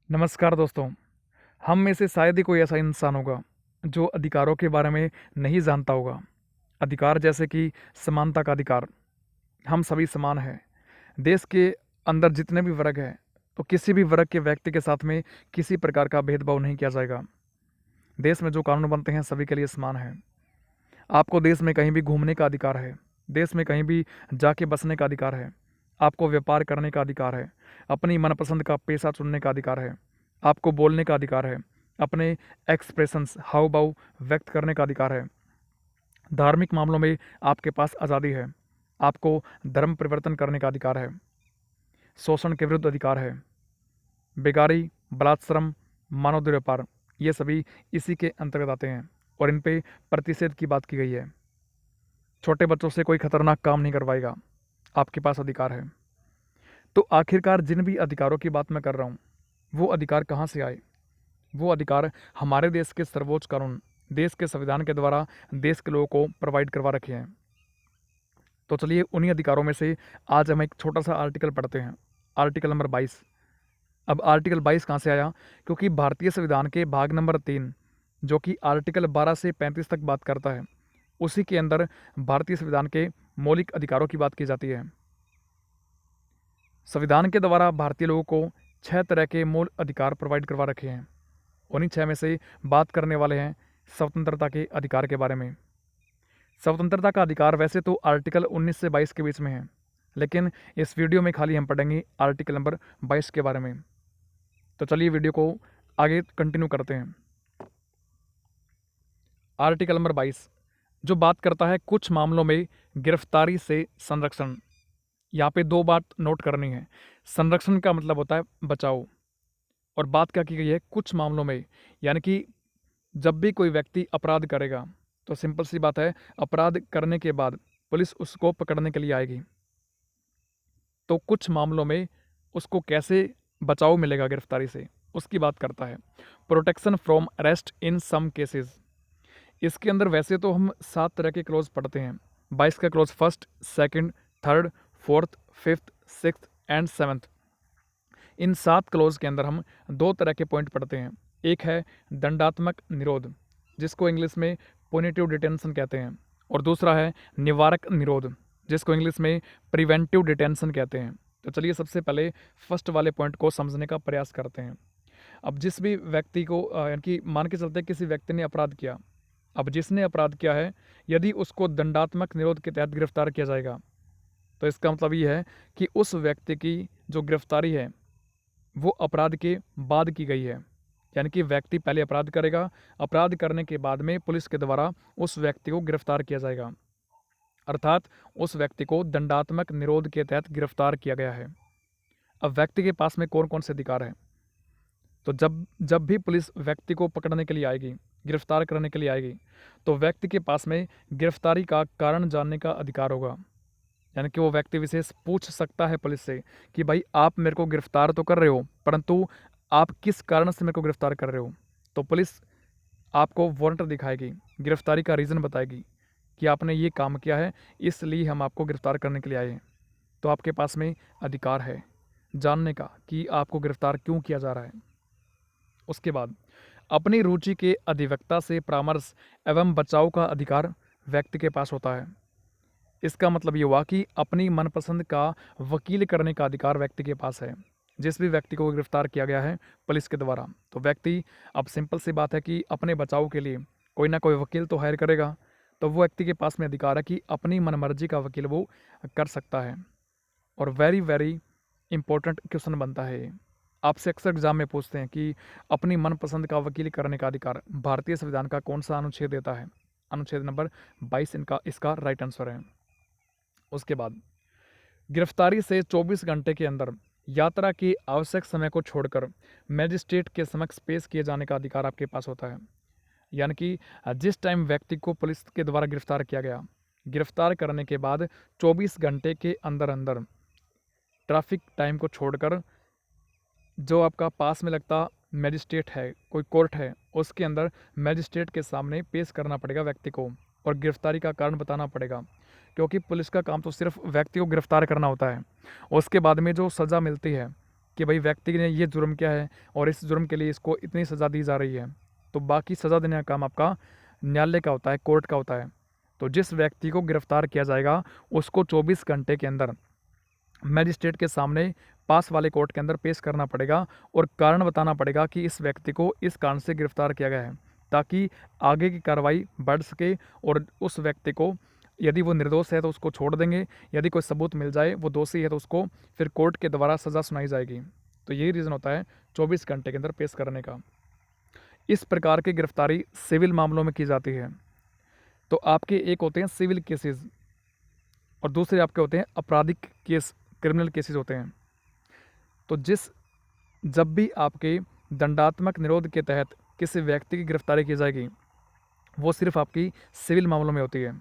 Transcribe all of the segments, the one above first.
नमस्कार दोस्तों। हम में से शायद ही कोई ऐसा इंसान होगा जो अधिकारों के बारे में नहीं जानता होगा। अधिकार जैसे कि समानता का अधिकार। हम सभी समान हैं। देश के अंदर जितने भी वर्ग हैं, तो किसी भी वर्ग के व्यक्ति के साथ में किसी प्रकार का भेदभाव नहीं किया जाएगा। देश में जो कानून बनते हैं सभी के लिए समान है। आपको देश में कहीं भी घूमने का अधिकार है। देश में कहीं भी जाके बसने का अधिकार है। आपको व्यापार करने का अधिकार है। अपनी मनपसंद का पेशा चुनने का अधिकार है। आपको बोलने का अधिकार है। अपने एक्सप्रेशंस हाव भाव व्यक्त करने का अधिकार है। धार्मिक मामलों में आपके पास आज़ादी है। आपको धर्म परिवर्तन करने का अधिकार है। शोषण के विरुद्ध अधिकार है। बेगारी, बलात्श्रम, मानव दुर्व्यापार, ये सभी इसी के अंतर्गत आते हैं और इन पे प्रतिषेध की बात की गई है। छोटे बच्चों से कोई खतरनाक काम नहीं करवाएगा। आपके पास अधिकार है। तो आखिरकार जिन भी अधिकारों की बात मैं कर रहा हूँ, वो अधिकार कहाँ से आए? वो अधिकार हमारे देश के सर्वोच्च कानून, देश के संविधान के द्वारा देश के लोगों को प्रोवाइड करवा रखे हैं। तो चलिए उन्हीं अधिकारों में से आज हम एक छोटा सा आर्टिकल पढ़ते हैं। Article number 22। अब आर्टिकल 22 कहाँ से आया? क्योंकि भारतीय संविधान के भाग नंबर 3, जो कि आर्टिकल 12 से 35 तक बात करता है, उसी के अंदर भारतीय संविधान के मौलिक अधिकारों की बात की जाती है। संविधान के द्वारा भारतीय लोगों को 6 तरह के मूल अधिकार प्रोवाइड करवा रखे हैं। उन्हीं 6 में से बात करने वाले हैं स्वतंत्रता के अधिकार के बारे में। स्वतंत्रता का अधिकार वैसे तो आर्टिकल 19 से 22 के बीच में है, लेकिन इस वीडियो में खाली हम पढ़ेंगे आर्टिकल नंबर 22 के बारे में। तो चलिए वीडियो को आगे कंटिन्यू करते हैं। आर्टिकल नंबर 22 जो बात करता है कुछ मामलों में गिरफ्तारी से संरक्षण। यहाँ पे 2 बात नोट करनी है। संरक्षण का मतलब होता है बचाव, और बात क्या की गई है? कुछ मामलों में, यानी कि जब भी कोई व्यक्ति अपराध करेगा तो सिंपल सी बात है, अपराध करने के बाद पुलिस उसको पकड़ने के लिए आएगी। तो कुछ मामलों में उसको कैसे बचाव मिलेगा गिरफ्तारी से, उसकी बात करता है। Protection from arrest in some cases. इसके अंदर वैसे तो हम 7 तरह के क्लोज पढ़ते हैं। 22 का close 1st, 2nd, 3rd, 4th, 5th, 6th and 7th। In 7 close के अंदर हम 2 तरह के पॉइंट पढ़ते हैं। एक है दंडात्मक निरोध, जिसको इंग्लिश में पुनिटिव डिटेंशन कहते हैं, और दूसरा है निवारक निरोध, जिसको इंग्लिश में प्रिवेंटिव डिटेंशन कहते हैं। तो चलिए सबसे पहले फर्स्ट वाले पॉइंट को समझने का प्रयास करते हैं। अब जिस भी व्यक्ति को यानी कि मान के चलते किसी व्यक्ति ने अपराध किया। अब जिसने अपराध किया है, यदि उसको दंडात्मक निरोध के तहत गिरफ्तार किया जाएगा, तो इसका मतलब ये है कि उस व्यक्ति की जो गिरफ्तारी है वो अपराध के बाद की गई है। यानी कि व्यक्ति पहले अपराध करेगा, अपराध करने के बाद में पुलिस के द्वारा उस व्यक्ति को गिरफ्तार किया जाएगा, अर्थात उस व्यक्ति को दंडात्मक निरोध के तहत गिरफ्तार किया गया है। अब व्यक्ति के पास में कौन कौन से अधिकार हैं? तो जब जब भी पुलिस व्यक्ति को पकड़ने के लिए आएगी, गिरफ्तार करने के लिए आएगी, तो व्यक्ति के पास में गिरफ्तारी का कारण जानने का अधिकार होगा। यानी कि वो व्यक्ति विशेष पूछ सकता है पुलिस से कि भाई आप मेरे को गिरफ्तार तो कर रहे हो, परंतु आप किस कारण से मेरे को गिरफ्तार कर रहे हो? तो पुलिस आपको वारंट दिखाएगी, गिरफ्तारी का रीज़न बताएगी कि आपने ये काम किया है, इसलिए हम आपको गिरफ्तार करने के लिए आए हैं। तो आपके पास में अधिकार है जानने का कि आपको गिरफ्तार क्यों किया जा रहा है। उसके बाद अपनी रुचि के अधिवक्ता से परामर्श एवं बचाव का अधिकार व्यक्ति के पास होता है। इसका मतलब ये हुआ कि अपनी मनपसंद का वकील करने का अधिकार व्यक्ति के पास है। जिस भी व्यक्ति को गिरफ्तार किया गया है पुलिस के द्वारा, तो व्यक्ति, अब सिंपल सी बात है कि अपने बचाव के लिए कोई ना कोई वकील तो हायर करेगा, तो वो व्यक्ति के पास में अधिकार है कि अपनी मनमर्जी का वकील वो कर सकता है। और वेरी वेरी इंपॉर्टेंट क्वेश्चन बनता है ये। आपसे अक्सर एग्जाम में पूछते हैं कि अपनी मनपसंद का वकील करने का अधिकार भारतीय संविधान का कौन सा अनुच्छेद देता है? अनुच्छेद नंबर 22 इनका इसका राइट आंसर है। उसके बाद गिरफ्तारी से 24 घंटे के अंदर यात्रा के आवश्यक समय को छोड़कर मजिस्ट्रेट के समक्ष पेश किए जाने का अधिकार आपके पास होता है। यानी कि जिस टाइम व्यक्ति को पुलिस के द्वारा गिरफ्तार किया गया, गिरफ्तार करने के बाद 24 घंटे के अंदर अंदर ट्रैफिक टाइम को छोड़कर जो आपका पास में लगता मजिस्ट्रेट है, कोई कोर्ट है, उसके अंदर मजिस्ट्रेट के सामने पेश करना पड़ेगा व्यक्ति को, और गिरफ्तारी का कारण बताना पड़ेगा। क्योंकि पुलिस का काम तो सिर्फ व्यक्ति को गिरफ्तार करना होता है। उसके बाद में जो सज़ा मिलती है कि भाई व्यक्ति ने ये जुर्म किया है और इस जुर्म के लिए इसको इतनी सज़ा दी जा रही है, तो बाकी सज़ा देने का काम आपका न्यायालय का होता है, कोर्ट का होता है। तो जिस व्यक्ति को गिरफ्तार किया जाएगा उसको 24 घंटे के अंदर मैजिस्ट्रेट के सामने पास वाले कोर्ट के अंदर पेश करना पड़ेगा और कारण बताना पड़ेगा कि इस व्यक्ति को इस कारण से गिरफ्तार किया गया है, ताकि आगे की कार्रवाई बढ़ सके और उस व्यक्ति को, यदि वो निर्दोष है तो उसको छोड़ देंगे, यदि कोई सबूत मिल जाए वो दोषी है तो उसको फिर कोर्ट के द्वारा सज़ा सुनाई जाएगी। तो यही रीज़न होता है 24 घंटे के अंदर पेश करने का। इस प्रकार की गिरफ्तारी सिविल मामलों में की जाती है। तो आपके एक होते हैं सिविल केसेस और दूसरे आपके होते हैं आपराधिक केस, क्रिमिनल केसेस होते हैं। तो जब भी आपके दंडात्मक निरोध के तहत किसी व्यक्ति की गिरफ्तारी की जाएगी वो सिर्फ आपकी सिविल मामलों में होती है।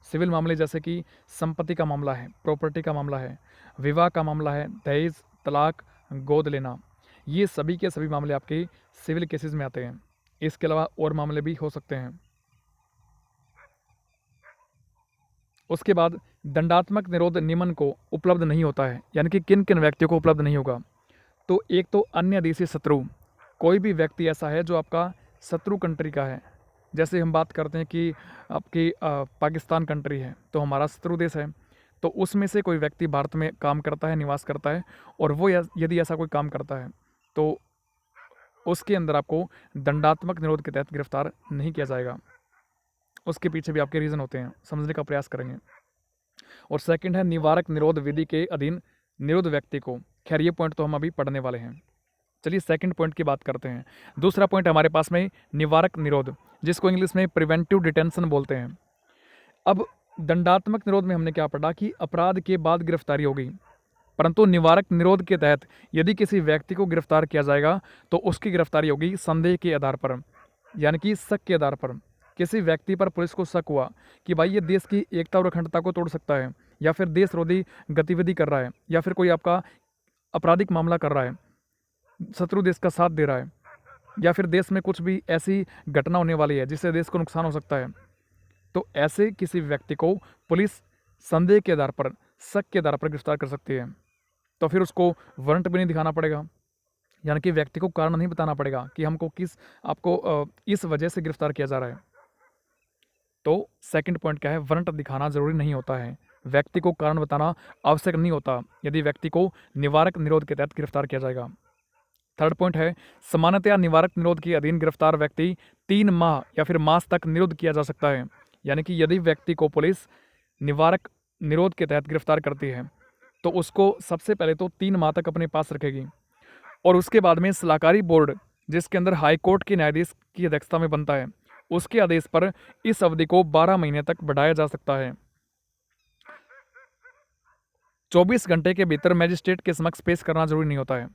सिविल मामले जैसे कि संपत्ति का मामला है, प्रॉपर्टी का मामला है, विवाह का मामला है, दहेज, तलाक, गोद लेना, ये सभी के सभी मामले आपके सिविल केसेस में आते हैं। इसके अलावा और मामले भी हो सकते हैं। उसके बाद दंडात्मक निरोध नियमन को उपलब्ध नहीं होता है, यानी कि किन किन व्यक्तियों को उपलब्ध नहीं होगा। तो एक तो अन्य देशी शत्रु, कोई भी व्यक्ति ऐसा है जो आपका शत्रु कंट्री का है। जैसे हम बात करते हैं कि आपकी पाकिस्तान कंट्री है तो हमारा शत्रु देश है, तो उसमें से कोई व्यक्ति भारत में काम करता है, निवास करता है, और वो यदि ऐसा कोई काम करता है तो उसके अंदर आपको दंडात्मक निरोध के तहत गिरफ्तार नहीं किया जाएगा। उसके पीछे भी आपके रीज़न होते हैं, समझने का प्रयास करेंगे। और सेकंड है निवारक निरोध विधि के अधीन निरुद्ध व्यक्ति को। खैर ये पॉइंट तो हम अभी पढ़ने वाले हैं। चलिए सेकंड पॉइंट की बात करते हैं। दूसरा पॉइंट हमारे पास में निवारक निरोध, जिसको इंग्लिश में प्रिवेंटिव डिटेंशन बोलते हैं। अब दंडात्मक निरोध में हमने क्या पढ़ा कि अपराध के बाद गिरफ्तारी होगी, परंतु निवारक निरोध के तहत यदि किसी व्यक्ति को गिरफ्तार किया जाएगा तो उसकी गिरफ्तारी होगी संदेह के आधार पर, यानी कि शक के आधार पर। किसी व्यक्ति पर पुलिस को शक हुआ कि भाई ये देश की एकता और अखंडता को तोड़ सकता है, या फिर देश विरोधी गतिविधि कर रहा है, या फिर कोई आपका आपराधिक मामला कर रहा है, शत्रु देश का साथ दे रहा है, या फिर देश में कुछ भी ऐसी घटना होने वाली है जिससे देश को नुकसान हो सकता है, तो ऐसे किसी व्यक्ति को पुलिस संदेह के आधार पर, शक के आधार पर गिरफ्तार कर सकती है। तो फिर उसको वारंट भी नहीं दिखाना पड़ेगा, यानी कि व्यक्ति को कारण नहीं बताना पड़ेगा कि हमको आपको इस वजह से गिरफ्तार किया जा रहा है। तो सेकंड पॉइंट क्या है, वारंट दिखाना जरूरी नहीं होता है, व्यक्ति को कारण बताना आवश्यक नहीं होता यदि व्यक्ति को निवारक निरोध के तहत गिरफ्तार किया जाएगा। थर्ड पॉइंट है सामान्यतया निवारक निरोध के अधीन गिरफ्तार व्यक्ति 3 माह या फिर मास तक निरुद्ध किया जा सकता है, यानी कि यदि व्यक्ति को पुलिस निवारक निरोध के तहत गिरफ्तार करती है तो उसको सबसे पहले तो 3 माह तक अपने पास रखेगी, और उसके बाद में सलाहकारी बोर्ड, जिसके अंदर हाई कोर्ट के न्यायाधीश की अध्यक्षता में बनता है, उसके आदेश पर इस अवधि को 12 महीने तक बढ़ाया जा सकता है। 24 घंटे के भीतर मजिस्ट्रेट के समक्ष पेश करना जरूरी नहीं होता है,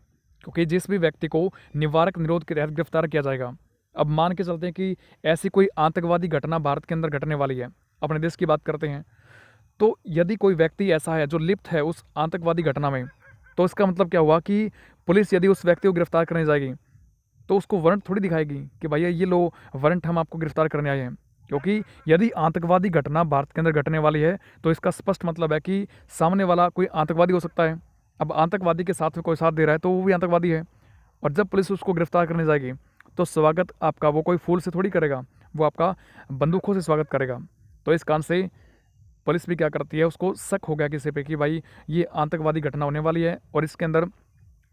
क्योंकि जिस भी व्यक्ति को निवारक निरोध के तहत गिरफ्तार किया जाएगा, अब मान के चलते हैं कि ऐसी कोई आतंकवादी घटना भारत के अंदर घटने वाली है, अपने देश की बात करते हैं, तो यदि कोई व्यक्ति ऐसा है जो लिप्त है उस आतंकवादी घटना में, तो इसका मतलब क्या हुआ कि पुलिस यदि उस व्यक्ति को गिरफ्तार करने जाएगी तो उसको वारंट थोड़ी दिखाएगी कि भैया ये लो वारंट, हम आपको गिरफ्तार करने आए हैं। क्योंकि यदि आतंकवादी घटना भारत के अंदर घटने वाली है तो इसका स्पष्ट मतलब है कि सामने वाला कोई आतंकवादी हो सकता है। अब आतंकवादी के साथ में कोई साथ दे रहा है तो वो भी आतंकवादी है, और जब पुलिस उसको गिरफ्तार करने जाएगी तो स्वागत आपका वो कोई फूल से थोड़ी करेगा, वो आपका बंदूकों से स्वागत करेगा। तो इस कारण से पुलिस भी क्या करती है, उसको शक हो गया किसी पे कि भाई ये आतंकवादी घटना होने वाली है और इसके अंदर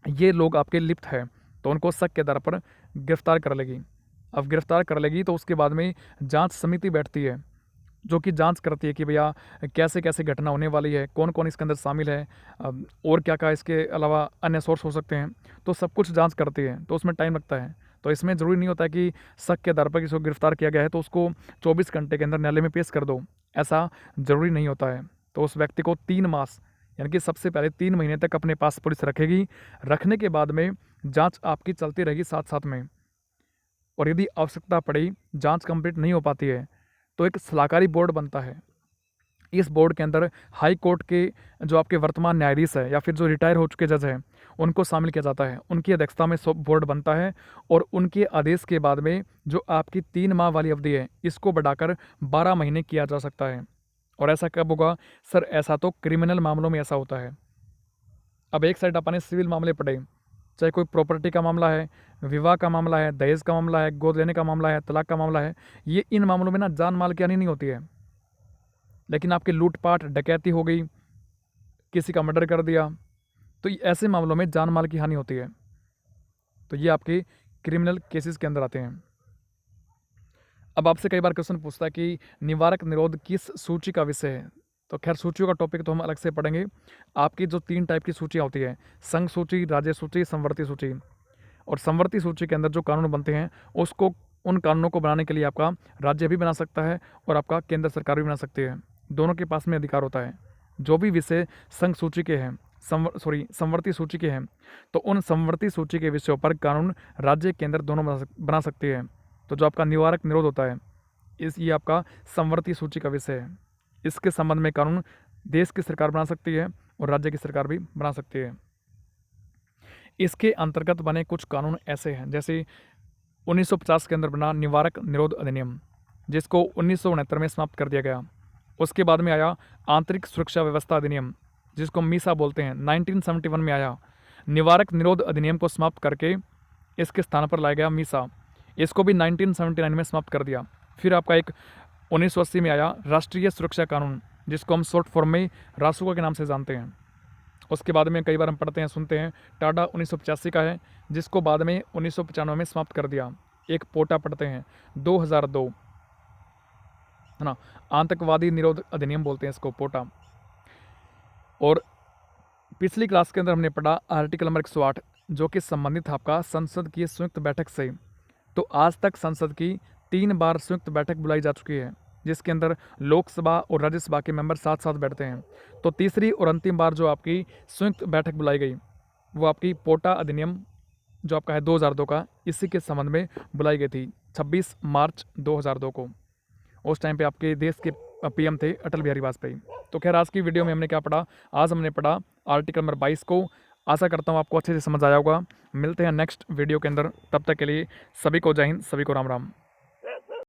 ये लोग आपके लिप्त है, तो उनको शक के आधार पर गिरफ्तार कर लेगी। अब गिरफ्तार कर लेगी तो उसके बाद में जांच समिति बैठती है जो कि जांच करती है कि भैया कैसे कैसे घटना होने वाली है, कौन कौन इसके अंदर शामिल है, और क्या क्या इसके अलावा अन्य सोर्स हो सकते हैं, तो सब कुछ जांच करती है। तो उसमें टाइम लगता है। तो इसमें ज़रूरी नहीं होता है कि शक के आधार पर किसी को गिरफ्तार किया गया है तो उसको 24 घंटे के अंदर न्यायालय में पेश कर दो, ऐसा ज़रूरी नहीं होता है। तो उस व्यक्ति को 3 मास, यानी कि सबसे पहले 3 महीने तक अपने पास पुलिस रखेगी। रखने के बाद में जांच आपकी चलती रहेगी साथ साथ में, और यदि आवश्यकता पड़ी, जांच कंप्लीट नहीं हो पाती है, तो एक सलाहकारी बोर्ड बनता है। इस बोर्ड के अंदर हाई कोर्ट के जो आपके वर्तमान न्यायाधीश है या फिर जो रिटायर हो चुके जज हैं उनको शामिल किया जाता है। उनकी अध्यक्षता में बोर्ड बनता है, और उनके आदेश के बाद में जो आपकी 3 माह वाली अवधि है इसको बढ़ाकर 12 महीने किया जा सकता है। और ऐसा कब होगा सर? ऐसा तो क्रिमिनल मामलों में ऐसा होता है। अब एक साइड अपने सिविल मामले पढ़े, चाहे कोई प्रॉपर्टी का मामला है, विवाह का मामला है, दहेज का मामला है, गोद लेने का मामला है, तलाक का मामला है, ये इन मामलों में ना जान माल की हानि नहीं होती है। लेकिन आपकी लूटपाट, डकैती हो गई, किसी का मर्डर कर दिया, तो ऐसे मामलों में जान माल की हानि होती है। तो ये आपके क्रिमिनल केसेस के अंदर आते हैं। अब आपसे कई बार क्वेश्चन पूछता है कि निवारक निरोध किस सूची का विषय है। तो खैर सूचियों का टॉपिक तो हम अलग से पढ़ेंगे। आपकी जो 3 टाइप की सूचियाँ होती है, संघ सूची, राज्य सूची, संवर्ती सूची। और संवर्ती सूची के अंदर जो कानून बनते हैं उसको, उन कानूनों को बनाने के लिए आपका राज्य भी बना सकता है और आपका केंद्र सरकार भी बना सकती है। दोनों के पास में अधिकार होता है। जो भी विषय संघ सूची के हैं, संवर्ती सूची के हैं, तो उन संवर्ती सूची के विषयों पर कानून राज्य केंद्र दोनों बना सकते हैं। तो जो आपका निवारक निरोध होता है, ये आपका संवर्ती सूची का विषय है। इसके संबंध में कानून देश की सरकार बना सकती है और राज्य की सरकार भी बना सकती है। इसके अंतर्गत बने कुछ कानून ऐसे हैं, जैसे 1950 के अंदर बना निवारक निरोध अधिनियम, जिसको 1969 में समाप्त कर दिया गया। उसके बाद में आया आंतरिक सुरक्षा व्यवस्था अधिनियम, जिसको मीसा बोलते हैं, 1971 में आया। निवारक निरोध अधिनियम को समाप्त करके इसके स्थान पर लाया गया मीसा, इसको भी 1979 में समाप्त कर दिया। फिर आपका एक 1980 में आया राष्ट्रीय सुरक्षा कानून, जिसको हम शॉर्ट फॉर्म में रासुका के नाम से जानते हैं। उसके बाद में कई बार हम पढ़ते हैं, सुनते हैं, टाडा 1985 का है, जिसको बाद में 1995 में समाप्त कर दिया। एक पोटा पढ़ते हैं 2002, है ना, आतंकवादी निरोध अधिनियम बोलते हैं इसको, पोटा। और पिछली क्लास के अंदर हमने पढ़ा आर्टिकल नंबर 108, जो कि संबंधित था आपका संसद की संयुक्त बैठक से। तो आज तक संसद की 3 बार संयुक्त बैठक बुलाई जा चुकी है, जिसके अंदर लोकसभा और राज्यसभा के मेंबर साथ साथ बैठते हैं। तो तीसरी और अंतिम बार जो आपकी संयुक्त बैठक बुलाई गई, वो आपकी पोटा अधिनियम जो आपका है 2002 का, इसी के संबंध में बुलाई गई थी 26 मार्च 2002 को। उस टाइम पे आपके देश के पीएम थे अटल बिहारी वाजपेयी। तो खैर आज की वीडियो में हमने क्या पढ़ा, आज हमने पढ़ा आर्टिकल नंबर 22 को। आशा करता हूँ आपको अच्छे से समझ आया होगा। मिलते हैं नेक्स्ट वीडियो के अंदर, तब तक के लिए सभी को जय हिंद, सभी को राम राम।